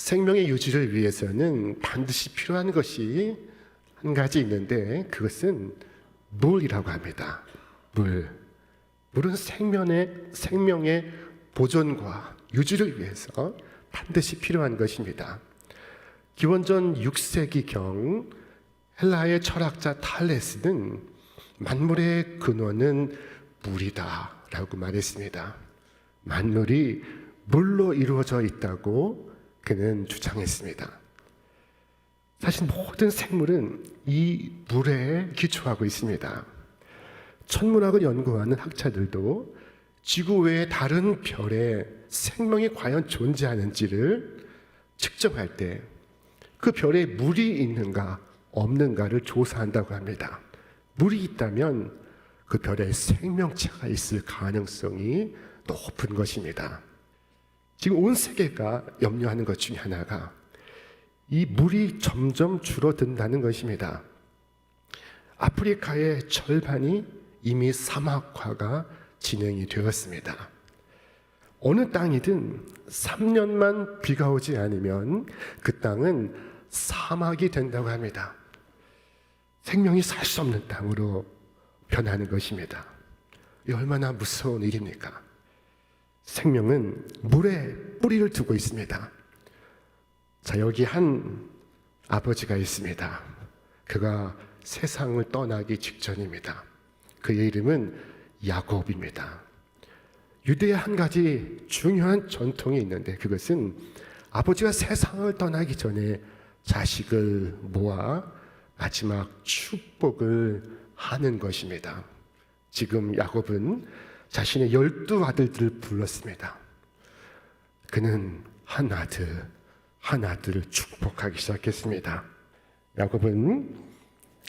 생명의 유지를 위해서는 반드시 필요한 것이 한 가지 있는데 그것은 물이라고 합니다. 물은 생명의 보존과 유지를 위해서 반드시 필요한 것입니다. 기원전 6세기경 헬라의 철학자 탈레스는 만물의 근원은 물이다 라고 말했습니다. 만물이 물로 이루어져 있다고 그는 주장했습니다. 사실 모든 생물은 이 물에 기초하고 있습니다. 천문학을 연구하는 학자들도 지구 외의 다른 별에 생명이 과연 존재하는지를 측정할 때 그 별에 물이 있는가 없는가를 조사한다고 합니다. 물이 있다면 그 별에 생명체가 있을 가능성이 높은 것입니다. 지금 온 세계가 염려하는 것 중에 하나가 이 물이 점점 줄어든다는 것입니다. 아프리카의 절반이 이미 사막화가 진행이 되었습니다. 어느 땅이든 3년만 비가 오지 않으면 그 땅은 사막이 된다고 합니다. 생명이 살 수 없는 땅으로 변하는 것입니다. 이 얼마나 무서운 일입니까? 생명은 물에 뿌리를 두고 있습니다. 자, 여기 한 아버지가 있습니다. 그가 세상을 떠나기 직전입니다. 그의 이름은 야곱입니다. 유대의 한 가지 중요한 전통이 있는데 그것은 아버지가 세상을 떠나기 전에 자식을 모아 마지막 축복을 하는 것입니다. 지금 야곱은 자신의 12아들들을 불렀습니다. 그는 한 아들을 축복하기 시작했습니다. 야곱은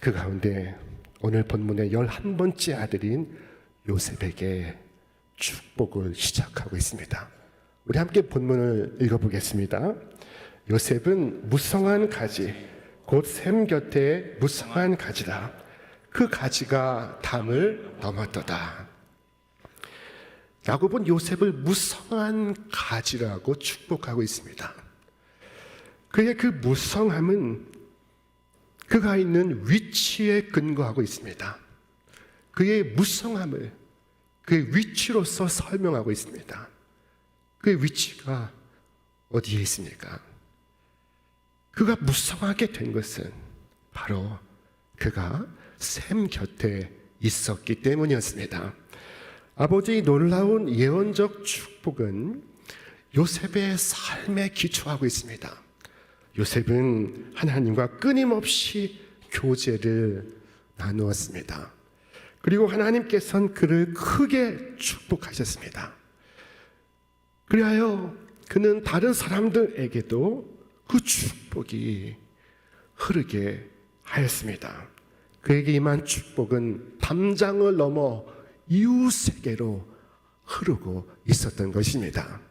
그 가운데 오늘 본문의 11번째 아들인 요셉에게 축복을 시작하고 있습니다. 우리 함께 본문을 읽어보겠습니다. 요셉은 무성한 가지, 곧 샘 곁에 무성한 가지라. 그 가지가 담을 넘었도다. 야곱은 요셉을 무성한 가지라고 축복하고 있습니다. 그의 그 무성함은 그가 있는 위치에 근거하고 있습니다. 그의 무성함을 그의 위치로서 설명하고 있습니다. 그의 위치가 어디에 있습니까? 그가 무성하게 된 것은 바로 그가 샘 곁에 있었기 때문이었습니다. 아버지의 놀라운 예언적 축복은 요셉의 삶에 기초하고 있습니다. 요셉은 하나님과 끊임없이 교제를 나누었습니다. 그리고 하나님께서는 그를 크게 축복하셨습니다. 그리하여 그는 다른 사람들에게도 그 축복이 흐르게 하였습니다. 그에게 임한 축복은 담장을 넘어 이웃에게로 흐르고 있었던 것입니다.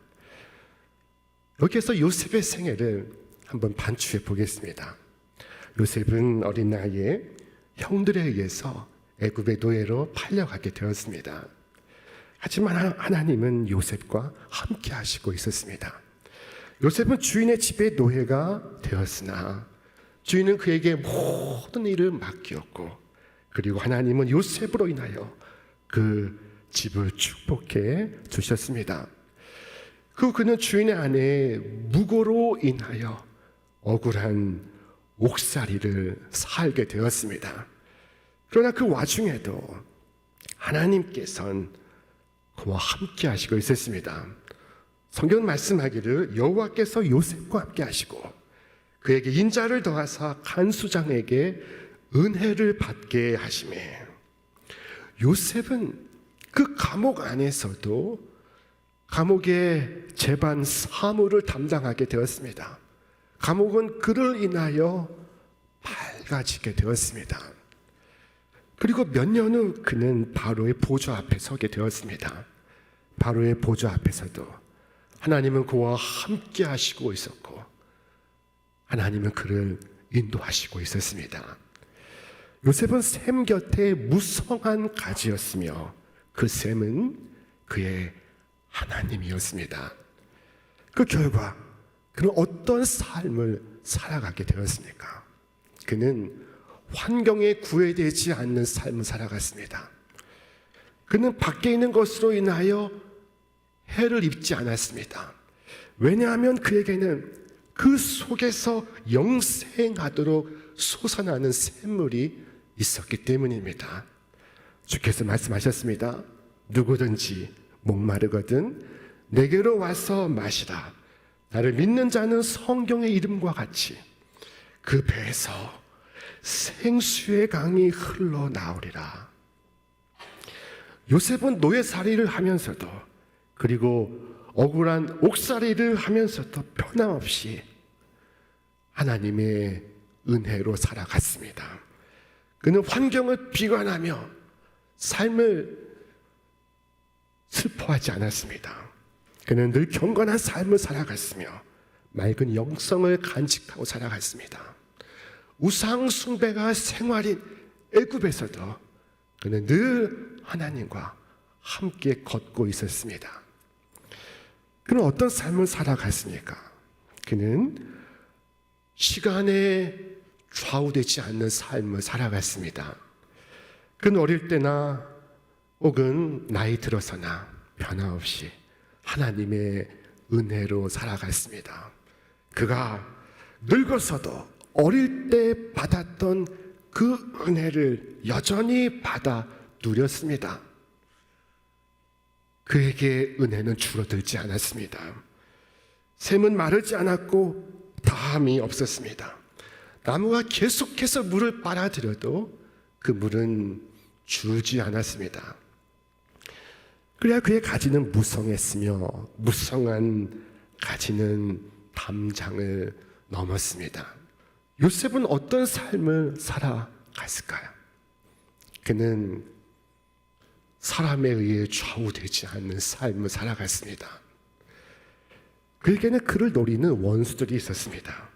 여기에서 요셉의 생애를 한번 반추해 보겠습니다. 요셉은 어린 나이에 형들에 의해서 애굽의 노예로 팔려가게 되었습니다. 하지만 하나님은 요셉과 함께 하시고 있었습니다. 요셉은 주인의 집에 노예가 되었으나 주인은 그에게 모든 일을 맡겼고 그리고 하나님은 요셉으로 인하여 그 집을 축복해 주셨습니다. 그는 주인의 아내의 무고로 인하여 억울한 옥살이를 살게 되었습니다. 그러나 그 와중에도 하나님께서는 그와 함께 하시고 있었습니다. 성경은 말씀하기를 여호와께서 요셉과 함께 하시고 그에게 인자를 더하사 간수장에게 은혜를 받게 하시매 요셉은 그 감옥 안에서도 감옥의 재반 사무를 담당하게 되었습니다. 감옥은 그를 인하여 밝아지게 되었습니다. 그리고 몇 년 후 그는 바로의 보좌 앞에 서게 되었습니다. 바로의 보좌 앞에서도 하나님은 그와 함께 하시고 있었고 하나님은 그를 인도하시고 있었습니다. 요셉은 샘 곁에 무성한 가지였으며 그 샘은 그의 하나님이었습니다. 그 결과 그는 어떤 삶을 살아가게 되었습니까? 그는 환경에 구애되지 않는 삶을 살아갔습니다. 그는 밖에 있는 것으로 인하여 해를 입지 않았습니다. 왜냐하면 그에게는 그 속에서 영생하도록 솟아나는 샘물이 있었기 때문입니다. 주께서 말씀하셨습니다. 누구든지 목마르거든 내게로 와서 마시라. 나를 믿는 자는 성경의 이름과 같이 그 배에서 생수의 강이 흘러나오리라. 요셉은 노예살이를 하면서도 그리고 억울한 옥살이를 하면서도 변함없이 하나님의 은혜로 살아갔습니다. 그는 환경을 비관하며 삶을 슬퍼하지 않았습니다. 그는 늘 경건한 삶을 살아갔으며 맑은 영성을 간직하고 살아갔습니다. 우상 숭배가 생활인 애굽에서도 그는 늘 하나님과 함께 걷고 있었습니다. 그는 어떤 삶을 살아갔습니까? 그는 시간에 좌우되지 않는 삶을 살아갔습니다. 그는 어릴 때나 혹은 나이 들어서나 변함없이 하나님의 은혜로 살아갔습니다. 그가 늙어서도 어릴 때 받았던 그 은혜를 여전히 받아 누렸습니다. 그에게 은혜는 줄어들지 않았습니다. 샘은 마르지 않았고 다함이 없었습니다. 나무가 계속해서 물을 빨아들여도 그 물은 줄지 않았습니다. 그래야 그의 가지는 무성했으며 무성한 가지는 담장을 넘었습니다. 요셉은 어떤 삶을 살아갔을까요? 그는 사람에 의해 좌우되지 않는 삶을 살아갔습니다. 그에게는 그를 노리는 원수들이 있었습니다.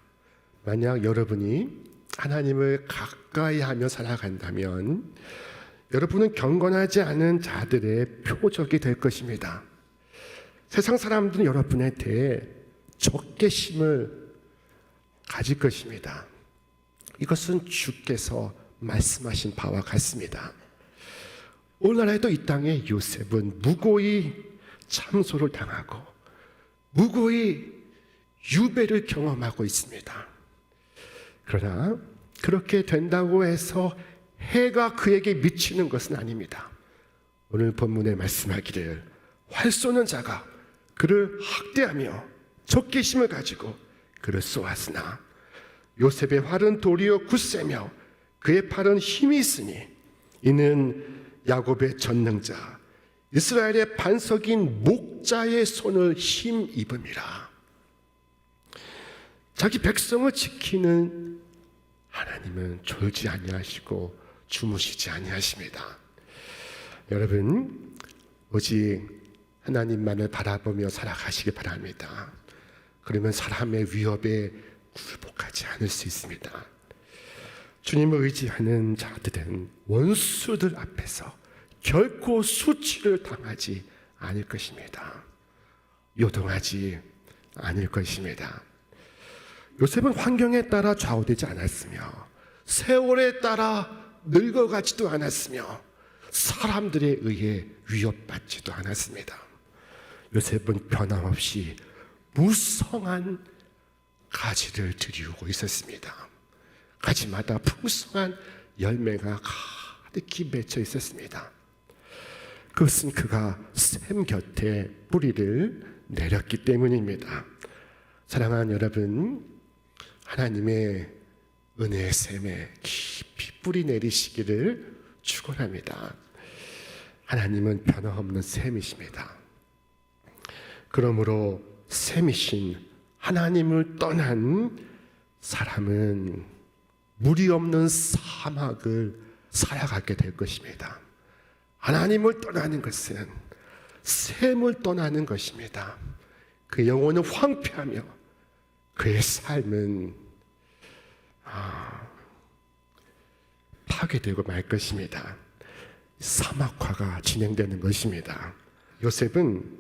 만약 여러분이 하나님을 가까이 하며 살아간다면 여러분은 경건하지 않은 자들의 표적이 될 것입니다. 세상 사람들은 여러분에 대해 적개심을 가질 것입니다. 이것은 주께서 말씀하신 바와 같습니다. 오늘날에도 이 땅에 요셉은 무고히 참소를 당하고 무고히 유배를 경험하고 있습니다. 그러나 그렇게 된다고 해서 해가 그에게 미치는 것은 아닙니다. 오늘 본문에 말씀하기를 활 쏘는 자가 그를 학대하며 적개심을 가지고 그를 쏘았으나 요셉의 활은 도리어 굳세며 그의 팔은 힘이 있으니 이는 야곱의 전능자 이스라엘의 반석인 목자의 손을 힘입음이라. 자기 백성을 지키는 하나님은 졸지 아니하시고 주무시지 아니하십니다. 여러분, 오직 하나님만을 바라보며 살아가시기 바랍니다. 그러면 사람의 위협에 굴복하지 않을 수 있습니다. 주님을 의지하는 자들은 원수들 앞에서 결코 수치를 당하지 않을 것입니다. 요동하지 않을 것입니다. 요셉은 환경에 따라 좌우되지 않았으며 세월에 따라 늙어가지도 않았으며 사람들에 의해 위협받지도 않았습니다. 요셉은 변함없이 무성한 가지를 들이우고 있었습니다. 가지마다 풍성한 열매가 가득히 맺혀 있었습니다. 그것은 그가 샘 곁에 뿌리를 내렸기 때문입니다. 사랑하는 여러분, 하나님의 은혜의 샘에 깊이 뿌리 내리시기를 축원합니다. 하나님은 변함없는 샘이십니다. 그러므로 샘이신 하나님을 떠난 사람은 물이 없는 사막을 살아가게 될 것입니다. 하나님을 떠나는 것은 샘을 떠나는 것입니다. 그 영혼은 황폐하며 그의 삶은 파괴되고 말 것입니다. 사막화가 진행되는 것입니다. 요셉은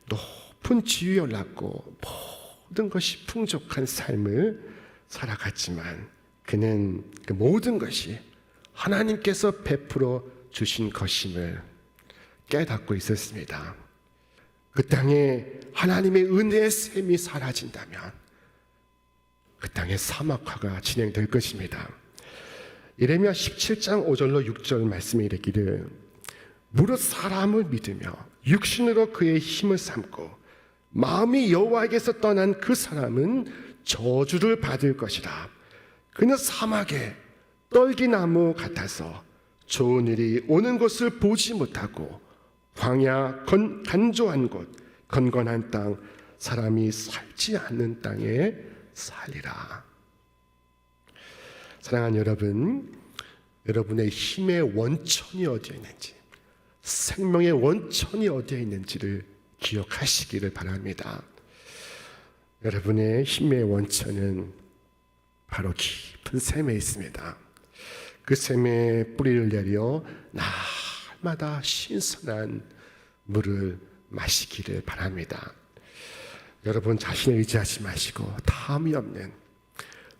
높은 지위에 올랐고 모든 것이 풍족한 삶을 살아갔지만 그는 그 모든 것이 하나님께서 베풀어 주신 것임을 깨닫고 있었습니다. 그 땅에 하나님의 은혜의 샘이 사라진다면 그 땅에 사막화가 진행될 것입니다. 예레미야 17장 5절로 6절 말씀에 이르기를 무릇 사람을 믿으며 육신으로 그의 힘을 삼고 마음이 여호와에게서 떠난 그 사람은 저주를 받을 것이라. 그는 사막에 떨기나무 같아서 좋은 일이 오는 것을 보지 못하고 광야 간조한 곳 건건한 땅 사람이 살지 않는 땅에 살리라. 사랑하는 여러분, 여러분의 힘의 원천이 어디에 있는지, 생명의 원천이 어디에 있는지를 기억하시기를 바랍니다. 여러분의 힘의 원천은 바로 깊은 샘에 있습니다. 그 샘에 뿌리를 내려 날마다 신선한 물을 마시기를 바랍니다. 여러분 자신을 의지하지 마시고 다음이 없는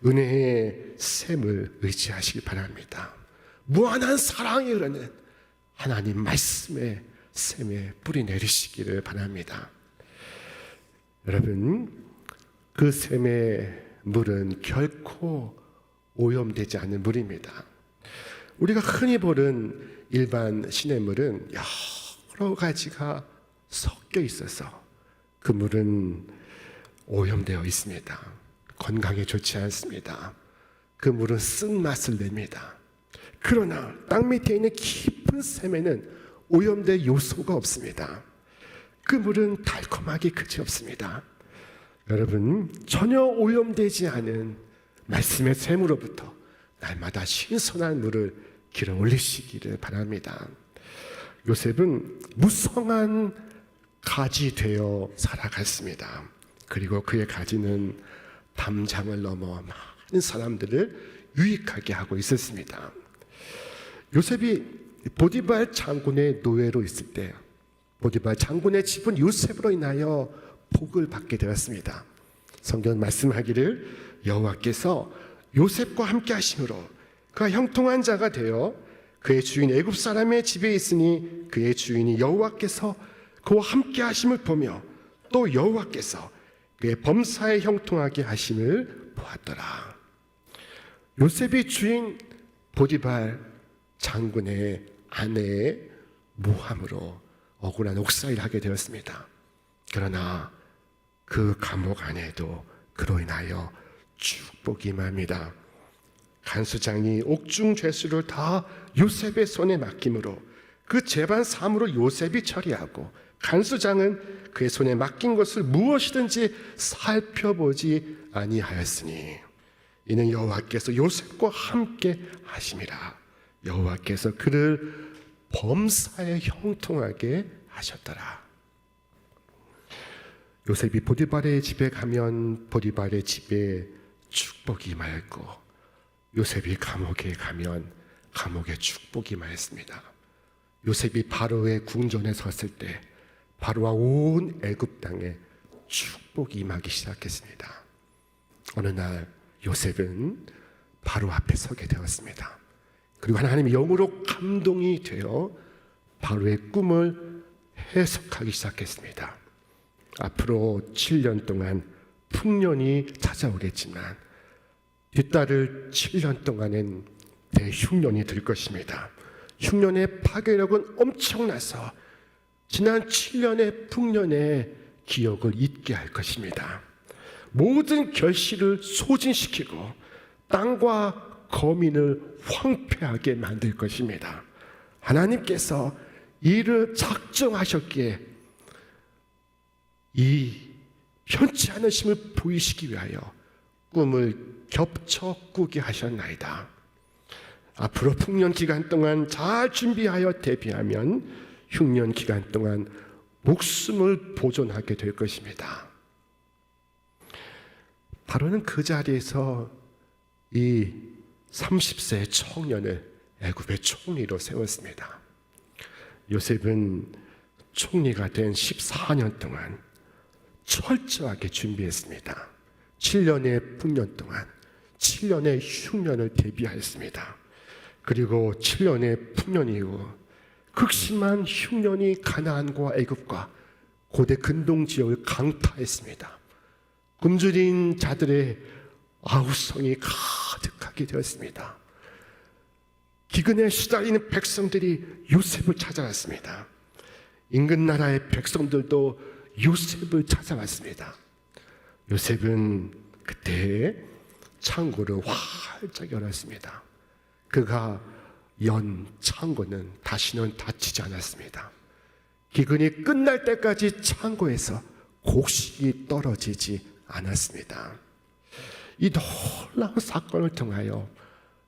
은혜의 샘을 의지하시기 바랍니다. 무한한 사랑이 흐르는 하나님 말씀의 샘에 뿌리 내리시기를 바랍니다. 여러분, 그 샘의 물은 결코 오염되지 않는 물입니다. 우리가 흔히 보는 일반 시냇물은 여러 가지가 섞여 있어서 그 물은 오염되어 있습니다. 건강에 좋지 않습니다. 그 물은 쓴맛을 냅니다. 그러나 땅 밑에 있는 깊은 샘에는 오염된 요소가 없습니다. 그 물은 달콤하기 그지없습니다. 여러분, 전혀 오염되지 않은 말씀의 샘으로부터 날마다 신선한 물을 길어 올리시기를 바랍니다. 요셉은 무성한 가지 되어 살아갔습니다. 그리고 그의 가지는 담장을 넘어 많은 사람들을 유익하게 하고 있었습니다. 요셉이 보디발 장군의 노예로 있을 때 보디발 장군의 집은 요셉으로 인하여 복을 받게 되었습니다. 성경 말씀하기를 여호와께서 요셉과 함께 하심으로 그가 형통한 자가 되어 그의 주인 애굽 사람의 집에 있으니 그의 주인이 여호와께서 그와 함께 하심을 보며 또 여호와께서 그의 범사에 형통하게 하심을 보았더라. 요셉이 주인 보디발 장군의 아내의 모함으로 억울한 옥살이를 하게 되었습니다. 그러나 그 감옥 안에도 그로 인하여 축복이 임합니다. 간수장이 옥중 죄수를 다 요셉의 손에 맡김으로 그 재반 사무를 요셉이 처리하고 간수장은 그의 손에 맡긴 것을 무엇이든지 살펴보지 아니하였으니 이는 여호와께서 요셉과 함께 하심이라. 여호와께서 그를 범사에 형통하게 하셨더라. 요셉이 보디발의 집에 가면 보디발의 집에 축복이 임하였고 요셉이 감옥에 가면 감옥에 축복이 임하였습니다. 요셉이 바로의 궁전에 섰을 때 바로와 온 애굽 땅에 축복이 임하기 시작했습니다. 어느 날 요셉은 바로 앞에 서게 되었습니다. 그리고 하나님의 영으로 감동이 되어 바로의 꿈을 해석하기 시작했습니다. 앞으로 7년 동안 풍년이 찾아오겠지만 뒤따를 7년 동안은 대흉년이 될 것입니다. 흉년의 파괴력은 엄청나서 지난 7년의 풍년의 기억을 잊게 할 것입니다. 모든 결실을 소진시키고 땅과 거민을 황폐하게 만들 것입니다. 하나님께서 이를 작정하셨기에 이 편치 않은 힘을 보이시기 위하여 꿈을 겹쳐 꾸게 하셨나이다. 앞으로 풍년 기간 동안 잘 준비하여 대비하면 흉년 기간 동안 목숨을 보존하게 될 것입니다. 바로는 그 자리에서 이 30세 청년을 애굽의 총리로 세웠습니다. 요셉은 총리가 된 14년 동안 철저하게 준비했습니다. 7년의 풍년 동안 7년의 흉년을 대비하였습니다. 그리고 7년의 풍년 이후 극심한 흉년이 가나안과 애굽과 고대 근동 지역을 강타했습니다. 굶주린 자들의 아우성이 가득하게 되었습니다. 기근에 시달리는 백성들이 요셉을 찾아왔습니다. 인근 나라의 백성들도 요셉을 찾아왔습니다. 요셉은 그때 창고를 활짝 열었습니다. 그가 연 창고는 다시는 닫히지 않았습니다. 기근이 끝날 때까지 창고에서 곡식이 떨어지지 않았습니다. 이 놀라운 사건을 통하여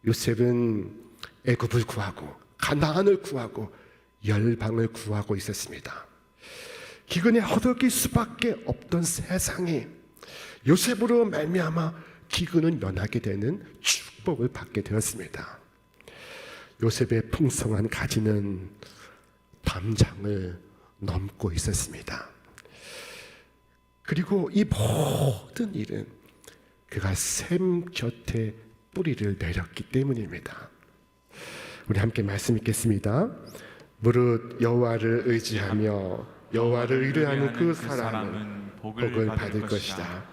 요셉은 애굽을 구하고 가나안을 구하고 열방을 구하고 있었습니다. 기근에 허덕일 수밖에 없던 세상이 요셉으로 말미암아 기근은 면하게 되는 축복을 받게 되었습니다. 요셉의 풍성한 가지는 담장을 넘고 있었습니다. 그리고 이 모든 일은 그가 샘 곁에 뿌리를 내렸기 때문입니다. 우리 함께 말씀 읽겠습니다. 무릇 여호와를 의지하며 여호와를 의뢰하는 그 사람은 복을 받을 것이다.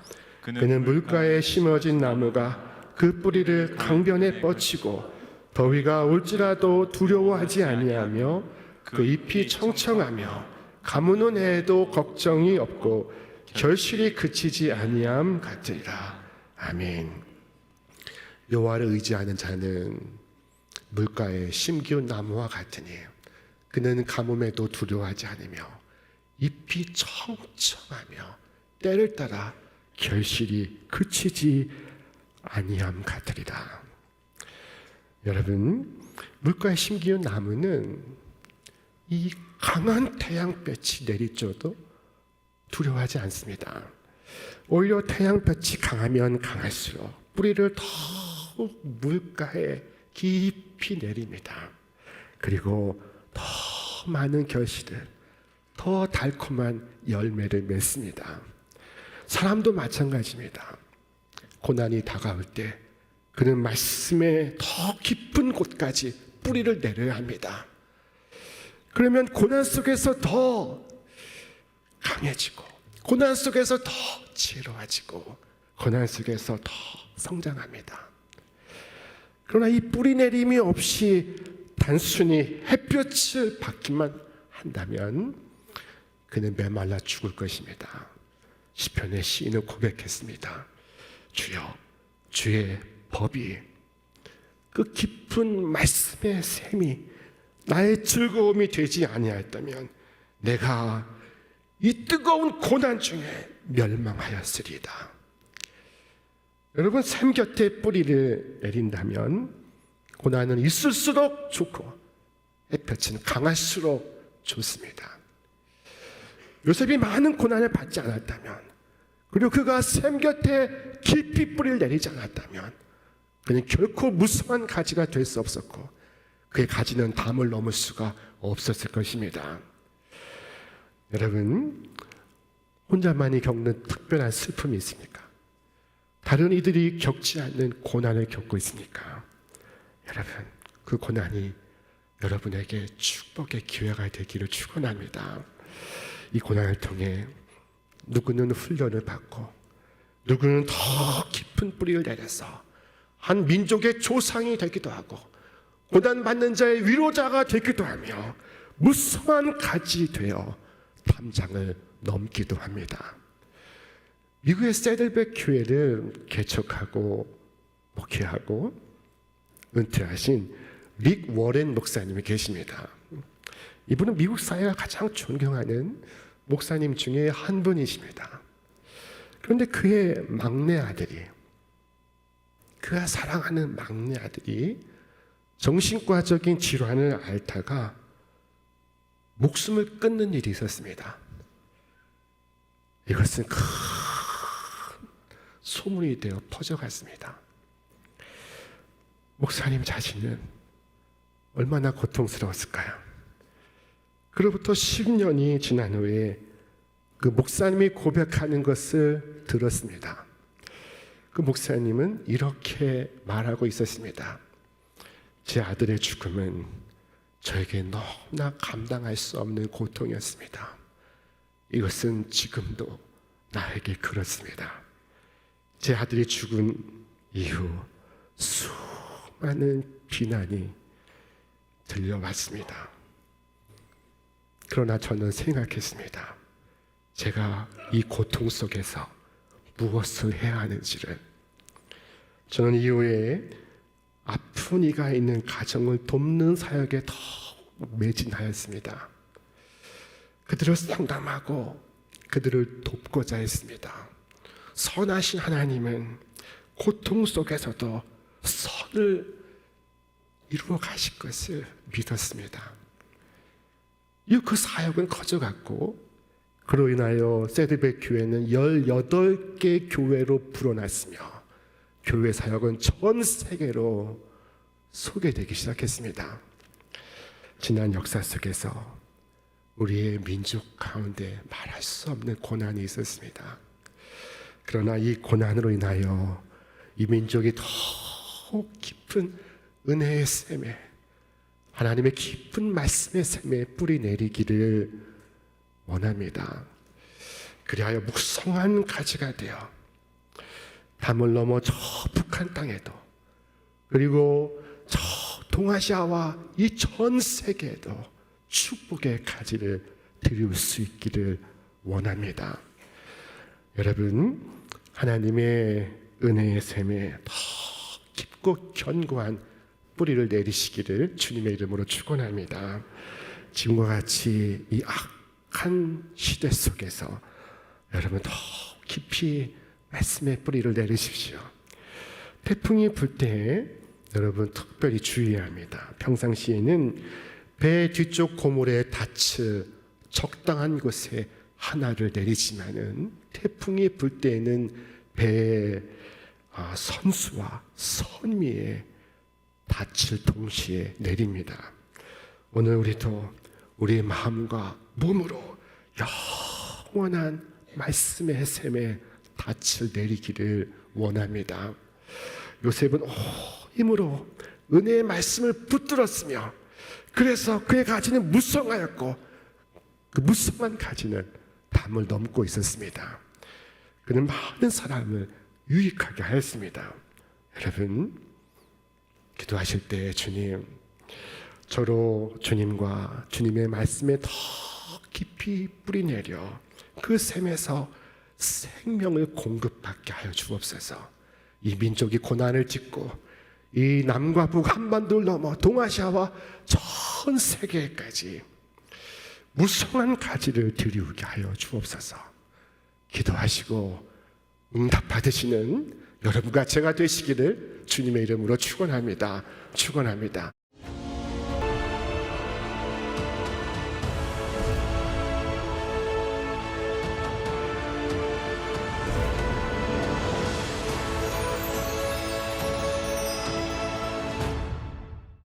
그는 물가에 심어진 나무가 그 뿌리를 강변에 뻗치고 더위가 올지라도 두려워하지 아니하며 그 잎이 청청하며 가무는 해에도 걱정이 없고 결실이 그치지 아니함 같으리라. 아멘. 여호와를 의지하는 자는 물가에 심기운 나무와 같으니 그는 가뭄에도 두려워하지 않으며 잎이 청청하며 때를 따라 결실이 그치지 아니함 같으리라. 여러분, 물가에 심기운 나무는 이 강한 태양볕이 내리쬐도 두려워하지 않습니다. 오히려 태양볕이 강하면 강할수록 뿌리를 더욱 물가에 깊이 내립니다. 그리고 더 많은 결실을, 더 달콤한 열매를 맺습니다. 사람도 마찬가지입니다. 고난이 다가올 때 그는 말씀의 더 깊은 곳까지 뿌리를 내려야 합니다. 그러면 고난 속에서 더 강해지고, 고난 속에서 더 지혜로워지고, 고난 속에서 더 성장합니다. 그러나 이 뿌리 내림이 없이 단순히 햇볕을 받기만 한다면 그는 메말라 죽을 것입니다. 시편의 시인은 고백했습니다. 주여, 주의 법이, 그 깊은 말씀의 샘이 나의 즐거움이 되지 아니하였다면 내가 이 뜨거운 고난 중에 멸망하였으리다. 여러분, 샘 곁에 뿌리를 내린다면 고난은 있을수록 좋고 햇볕은 강할수록 좋습니다. 요셉이 많은 고난을 받지 않았다면, 그리고 그가 샘 곁에 깊이 뿌리를 내리지 않았다면 그는 결코 무성한 가지가 될 수 없었고 그의 가지는 담을 넘을 수가 없었을 것입니다. 여러분, 혼자만이 겪는 특별한 슬픔이 있습니까? 다른 이들이 겪지 않는 고난을 겪고 있습니까? 여러분, 그 고난이 여러분에게 축복의 기회가 되기를 축원합니다. 이 고난을 통해 누구는 훈련을 받고 누구는 더 깊은 뿌리를 내려서 한 민족의 조상이 되기도 하고 고난받는 자의 위로자가 되기도 하며 무성한 가지 되어 담장을 넘기도 합니다. 미국의 세들백 교회를 개척하고 목회하고 은퇴하신 릭 워렌 목사님이 계십니다. 이분은 미국 사회가 가장 존경하는 목사님 중에 한 분이십니다. 그런데 그의 막내 아들이, 그가 사랑하는 막내 아들이 정신과적인 질환을 앓다가 목숨을 끊는 일이 있었습니다. 이것은 큰 소문이 되어 퍼져갔습니다. 목사님 자신은 얼마나 고통스러웠을까요? 그로부터 10년이 지난 후에 그 목사님이 고백하는 것을 들었습니다. 그 목사님은 이렇게 말하고 있었습니다. 제 아들의 죽음은 저에게 너무나 감당할 수 없는 고통이었습니다. 이것은 지금도 나에게 그렇습니다. 제 아들이 죽은 이후 수많은 비난이 들려왔습니다. 그러나 저는 생각했습니다. 제가 이 고통 속에서 무엇을 해야 하는지를. 저는 이후에 아픈 이가 있는 가정을 돕는 사역에 더 매진하였습니다. 그들을 상담하고 그들을 돕고자 했습니다. 선하신 하나님은 고통 속에서도 선을 이루어 가실 것을 믿었습니다. 그 사역은 커져갔고, 그로 인하여 세드백 교회는 18개 교회로 불어났으며 교회 사역은 전 세계로 소개되기 시작했습니다. 지난 역사 속에서 우리의 민족 가운데 말할 수 없는 고난이 있었습니다. 그러나 이 고난으로 인하여 이 민족이 더욱 깊은 은혜의 샘에, 하나님의 깊은 말씀의 샘에 뿌리 내리기를 원합니다. 그리하여 묵성한 가지가 되어 담을 넘어 저 북한 땅에도, 그리고 저 동아시아와 이 전 세계에도 축복의 가지를 드릴 수 있기를 원합니다. 여러분, 하나님의 은혜의 샘에 더 깊고 견고한 뿌리를 내리시기를 주님의 이름으로 축원합니다. 지금과 같이 이 악한 시대 속에서 여러분 더 깊이 말씀의 뿌리를 내리십시오. 태풍이 불 때 여러분 특별히 주의해야 합니다. 평상시에는 배 뒤쪽 고물에 닻을 적당한 곳에 하나를 내리지만은 태풍이 불 때에는 배의 선수와 선미에 닻을 동시에 내립니다. 오늘 우리도 우리의 마음과 몸으로 영원한 말씀의 샘에 닻을 내리기를 원합니다. 요셉은 힘으로 은혜의 말씀을 붙들었으며, 그래서 그의 가지는 무성하였고 그 무성한 가지는 담을 넘고 있었습니다. 그는 많은 사람을 유익하게 하였습니다. 여러분, 기도하실 때 주님, 저로 주님과 주님의 말씀에 더 깊이 뿌리내려 그 샘에서 생명을 공급받게 하여 주옵소서. 이 민족이 고난을 딛고 이 남과 북 한반도를 넘어 동아시아와 전 세계까지 무성한 가지를 드리우게 하여 주옵소서. 기도하시고 응답 받으시는 여러분과 제가 되시기를 주님의 이름으로 축원합니다. 축원합니다.